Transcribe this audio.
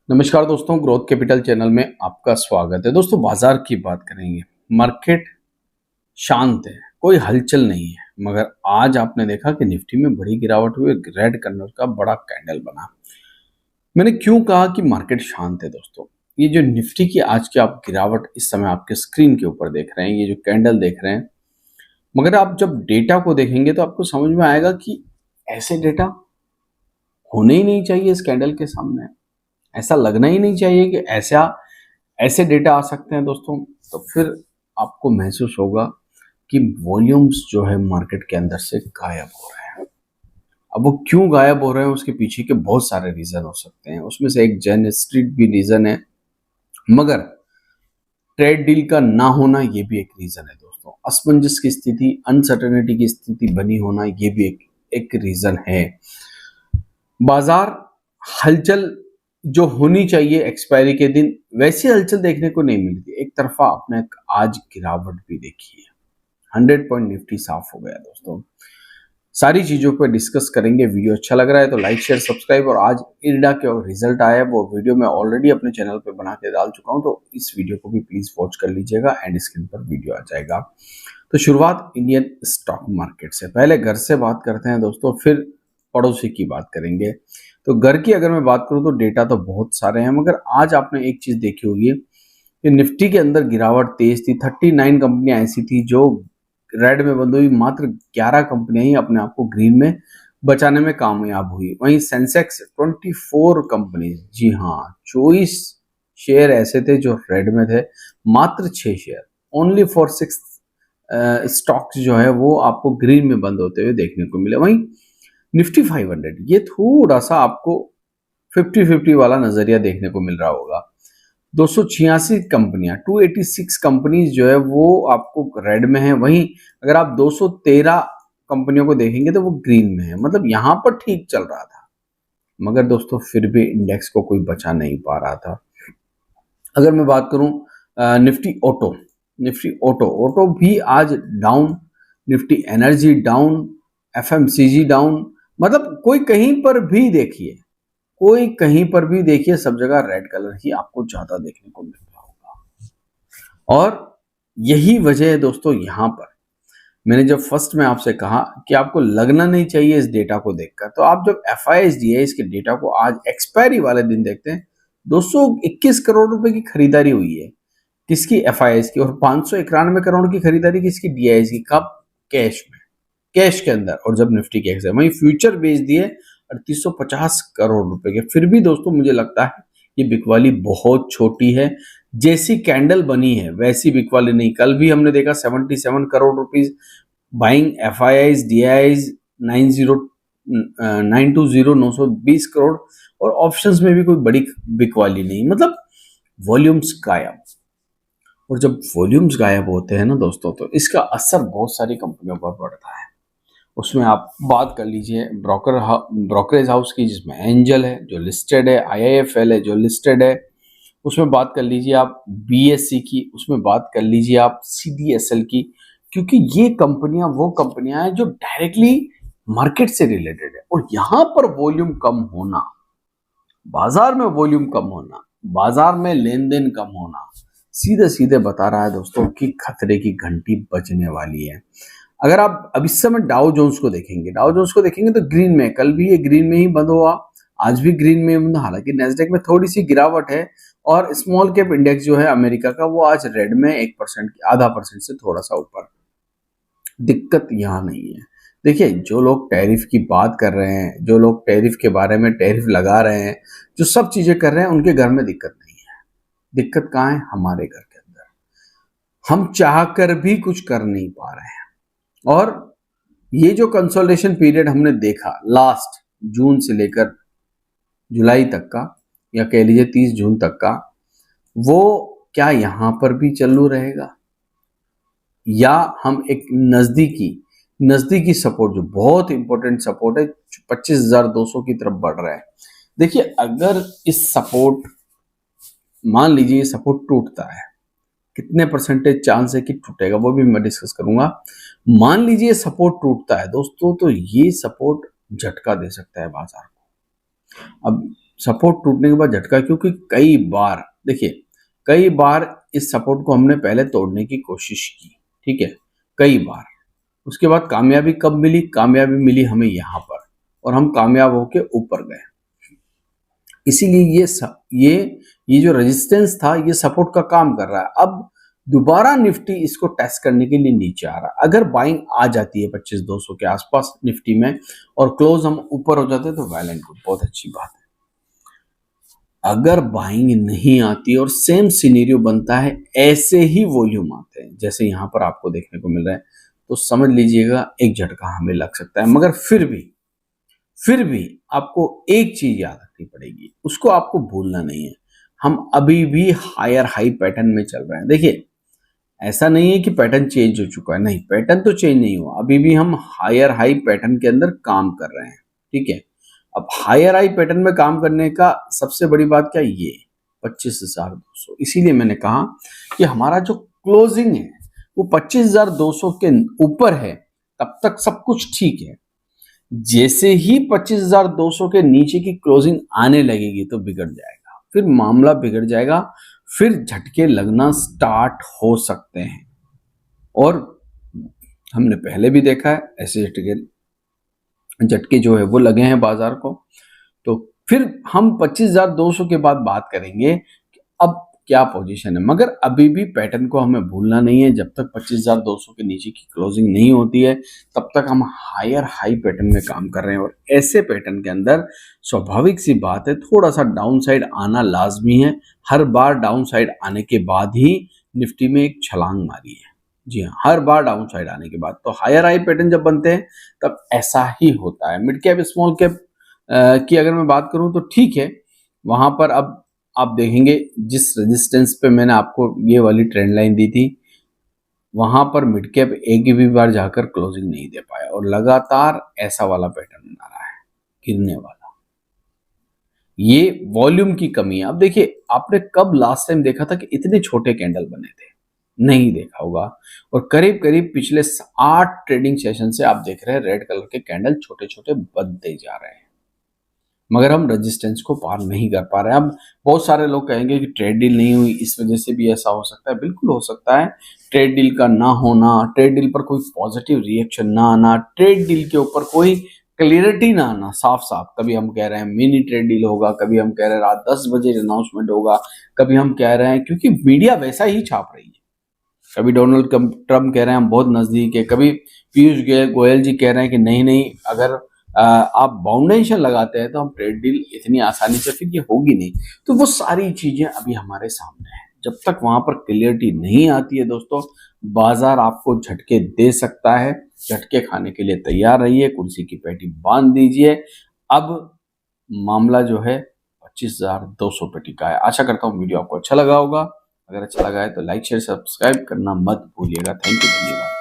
नमस्कार दोस्तों, growth capital channel में आपका स्वागत है। दोस्तों, बाजार की बात करेंगे। मार्केट शांत है, कोई हलचल नहीं है, मगर आज आपने देखा कि निफ्टी में बड़ी गिरावट हुई। रेड कलर का बड़ा कैंडल बना। मैंने क्यों कहा कि मार्केट शांत है दोस्तों? ये जो निफ्टी की आज की आप गिरावट इस समय आपके स्क्रीन के ऊपर देख रहे हैं, ये जो कैंडल देख रहे हैं, मगर आप जब डेटा को देखेंगे तो आपको समझ में आएगा कि ऐसे डेटा होने ही नहीं चाहिए। इस कैंडल के सामने ऐसा लगना ही नहीं चाहिए कि ऐसे डेटा आ सकते हैं दोस्तों। तो फिर आपको महसूस होगा कि वॉल्यूम्स जो है मार्केट के अंदर से गायब हो रहे हैं। अब वो क्यों गायब हो रहे हैं, उसके पीछे के बहुत सारे रीजन हो सकते हैं। उसमें से एक जेन स्ट्रीट भी रीजन है, मगर ट्रेड डील का ना होना ये भी एक रीजन है दोस्तों। असमंजस की स्थिति, अनसर्टेनिटी की स्थिति बनी होना ये भी एक रीजन है। बाजार हलचल जो होनी चाहिए एक्सपायरी के दिन, वैसी हलचल देखने को नहीं मिलती। एक तरफा आपने आज गिरावट भी देखी है। 100 पॉइंट निफ्टी साफ हो गया दोस्तों। सारी चीजों पर डिस्कस करेंगे। वीडियो अच्छा लग रहा है तो लाइक शेयर सब्सक्राइब। और आज इरडा के रिजल्ट आया है, वो वीडियो मैं ऑलरेडी अपने चैनल पे बना के डाल चुका हूं, तो इस वीडियो को भी प्लीज वॉच कर लीजिएगा। एंड स्क्रीन पर वीडियो आ जाएगा। तो शुरुआत इंडियन स्टॉक मार्केट से। पहले घर से बात करते हैं दोस्तों, फिर पड़ोसी की बात करेंगे। तो घर की अगर मैं बात करूं तो डेटा तो बहुत सारे हैं, मगर आज आपने एक चीज देखी होगी कि निफ्टी के अंदर गिरावट तेज थी। 39 कंपनियां ऐसी थी जो रेड में बंद हुई। मात्र 11 कंपनियां ही अपने आप को ग्रीन में बचाने में कामयाब हुई। वहीं सेंसेक्स 24 कंपनी, जी हाँ, 24 शेयर ऐसे थे जो रेड में थे। मात्र 6 शेयर, ओनली फॉर 6 स्टॉक्स जो है वो आपको ग्रीन में बंद होते हुए देखने को मिले। वहीं निफ्टी 500 ये थोड़ा सा आपको 50-50 वाला नजरिया देखने को मिल रहा होगा। 286 कंपनियां, 286 कंपनीज जो है वो आपको रेड में है। वहीं अगर आप 213 कंपनियों को देखेंगे तो वो ग्रीन में है। मतलब यहां पर ठीक चल रहा था, मगर दोस्तों फिर भी इंडेक्स को कोई बचा नहीं पा रहा था। अगर मैं बात करूं निफ्टी ऑटो भी आज down, Nifty energy down, FMCG down. मतलब कोई कहीं पर भी देखिए सब जगह रेड कलर ही आपको ज्यादा देखने को मिल रहा होगा। और यही वजह है दोस्तों, यहां पर मैंने जब फर्स्ट में आपसे कहा कि आपको लगना नहीं चाहिए इस डेटा को देखकर, तो आप जब FIS के डेटा को आज एक्सपायरी वाले दिन देखते हैं, 221 करोड़ रुपए की खरीदारी हुई है। किसकी? FIS की। और 591 करोड़ की खरीदारी किसकी? DIS की। कब? कैश के अंदर। और जब निफ्टी के एक्स है, वहीं फ्यूचर बेच दिए 3850 करोड़ रुपए के। फिर भी दोस्तों मुझे लगता है ये बिकवाली बहुत छोटी है। जैसी कैंडल बनी है वैसी बिकवाली नहीं। कल भी हमने देखा 77 crore rupees buying FIS DIS 920 crore. और ऑप्शंस में भी कोई बड़ी बिकवाली नहीं। मतलब वॉल्यूम्स गायब। और जब वॉल्यूम्स गायब होते हैं ना दोस्तों, तो इसका असर बहुत सारी कंपनियों पर पड़ता है। उसमें आप बात कर लीजिए ब्रोकरेज हाउस की, जिसमें एंजल है जो लिस्टेड है, IIFL है जो लिस्टेड है। उसमें बात कर लीजिए आप BSE की, उसमें बात कर लीजिए आप CDSL की। क्योंकि ये कंपनियां वो कंपनियां हैं जो डायरेक्टली मार्केट से रिलेटेड है। और यहां पर वॉल्यूम कम होना, बाजार में वॉल्यूम कम होना, बाजार में लेन देन कम होना, सीधे सीधे बता रहा है दोस्तों कि खतरे की घंटी बजने वाली है। अगर आप अब इस समय डाउ जोन्स को देखेंगे तो ग्रीन में, कल भी ये ग्रीन में ही बंद हुआ, आज भी ग्रीन में बंद। हालांकि नेस्डेक में थोड़ी सी गिरावट है। और स्मॉल कैप इंडेक्स जो है अमेरिका का, वो आज रेड में 1%, आधा परसेंट से थोड़ा सा ऊपर। दिक्कत यहाँ नहीं है। देखिए, जो लोग टैरिफ की बात कर रहे हैं, जो लोग टैरिफ के बारे में टैरिफ लगा रहे हैं, जो सब चीजें कर रहे हैं, उनके घर में दिक्कत नहीं है। दिक्कत कहाँ है? हमारे घर के अंदर। हम चाह कर भी कुछ कर नहीं पा रहे हैं। और ये जो कंसोलिडेशन पीरियड हमने देखा लास्ट जून से लेकर जुलाई तक का, या कह लीजिए 30 जून तक का, वो क्या यहां पर भी चालू रहेगा? या हम एक नजदीकी सपोर्ट, जो बहुत इंपॉर्टेंट सपोर्ट है, 25,200 की तरफ बढ़ रहा है। देखिए, अगर इस सपोर्ट, मान लीजिए ये सपोर्ट टूटता है, कितने परसेंटेज चांस है कि टूटेगा वो भी मैं डिस्कस करूंगा। मान लीजिए सपोर्ट टूटता है दोस्तों, तो ये सपोर्ट झटका दे सकता है बाजार को। अब सपोर्ट टूटने के बाद झटका, क्योंकि कई बार इस सपोर्ट को हमने पहले तोड़ने की कोशिश की, ठीक है, कई बार। उसके बाद कामयाबी कब मिली? कामयाबी मिली हमें यहाँ पर, और हम कामयाब होके ऊपर गए। इसीलिए ये जो रेजिस्टेंस था ये सपोर्ट का काम कर रहा है। अब दोबारा निफ्टी इसको टेस्ट करने के लिए नीचे आ रहा है। अगर बाइंग आ जाती है 25,200 के आसपास निफ्टी में और क्लोज हम ऊपर हो जाते हैं तो वेल एंड गुड, बहुत अच्छी बात है। अगर बाइंग नहीं आती और सेम सिनेरियो बनता है, ऐसे ही वॉल्यूम आते हैं जैसे यहां पर आपको देखने को मिल रहा है, तो समझ लीजिएगा एक झटका हमें लग सकता है। मगर फिर भी आपको एक चीज याद रखनी पड़ेगी, उसको आपको भूलना नहीं है। हम अभी भी हायर हाई पैटर्न में चल रहे हैं। देखिए, ऐसा नहीं है कि पैटर्न चेंज हो चुका है, नहीं, पैटर्न तो चेंज नहीं हुआ, अभी भी हम हायर हाई पैटर्न के अंदर काम कर रहे हैं, ठीक है। अब हायर हाई पैटर्न में काम करने का सबसे बड़ी बात क्या, ये 25,200। इसीलिए मैंने कहा कि हमारा जो क्लोजिंग है वो 25,200 के ऊपर है, तब तक सब कुछ ठीक है। जैसे ही 25,200 के नीचे की क्लोजिंग आने लगेगी तो बिगड़ जाएगा, फिर मामला बिगड़ जाएगा, फिर झटके लगना स्टार्ट हो सकते हैं। और हमने पहले भी देखा है ऐसे झटके जो है वो लगे हैं बाजार को। तो फिर हम 25,200 के बाद बात करेंगे कि अब क्या पोजीशन है। मगर अभी भी पैटर्न को हमें भूलना नहीं है। जब तक 25,200 के नीचे की क्लोजिंग नहीं होती है तब तक हम हायर हाई पैटर्न में काम कर रहे हैं, और ऐसे पैटर्न के अंदर स्वाभाविक सी बात है थोड़ा सा डाउन साइड आना लाजमी है। हर बार डाउन साइड आने के बाद ही निफ्टी में एक छलांग मारी है, जी हाँ, हर बार डाउन साइड आने के बाद। तो हायर हाई पैटर्न जब बनते हैं तब ऐसा ही होता है। मिड कैप स्मॉल कैप की अगर मैं बात करूं तो ठीक है, वहां पर अब आप देखेंगे जिस रेजिस्टेंस पे मैंने आपको ये वाली ट्रेंड लाइन दी थी, वहां पर मिड कैप एक भी बार जाकर क्लोजिंग नहीं दे पाया, और लगातार ऐसा वाला पैटर्न बना रहा है, गिरने वाला। ये वॉल्यूम की कमी है। अब देखिए, आपने कब लास्ट टाइम देखा था कि इतने छोटे कैंडल बने थे? नहीं देखा होगा। और करीब करीब पिछले 8 ट्रेडिंग सेशन से आप देख रहे हैं रेड कलर के कैंडल छोटे छोटे बनते जा रहे हैं, मगर हम रेजिस्टेंस को पार नहीं कर पा रहे हैं। अब बहुत सारे लोग कहेंगे कि ट्रेड डील नहीं हुई, इस वजह से भी ऐसा हो सकता है। बिल्कुल हो सकता है। ट्रेड डील का ना होना, ट्रेड डील पर कोई पॉजिटिव रिएक्शन ना आना, ट्रेड डील के ऊपर कोई क्लियरिटी ना आना साफ साफ। कभी हम कह रहे हैं मिनी ट्रेड डील होगा, कभी हम कह रहे हैं रात 10 बजे अनाउंसमेंट होगा, कभी हम कह रहे हैं, क्योंकि मीडिया वैसा ही छाप रही है। कभी डोनाल्ड ट्रम्प कह रहे हैं हम बहुत नजदीक है, कभी पीयूष गोयल जी कह रहे हैं कि नहीं, अगर आप बाउंडेशन लगाते हैं तो हम ट्रेड डील इतनी आसानी से, फिर ये होगी नहीं। तो वो सारी चीजें अभी हमारे सामने है। जब तक वहां पर क्लियरिटी नहीं आती है दोस्तों, बाजार आपको झटके दे सकता है। झटके खाने के लिए तैयार रहिए, कुर्सी की पेटी बांध दीजिए। अब मामला जो है 25,200 पे टिका है। आशा करता हूँ वीडियो आपको अच्छा लगा होगा। अगर अच्छा लगा है तो लाइक शेयर सब्सक्राइब करना मत भूलिएगा। थैंक यू, धन्यवाद।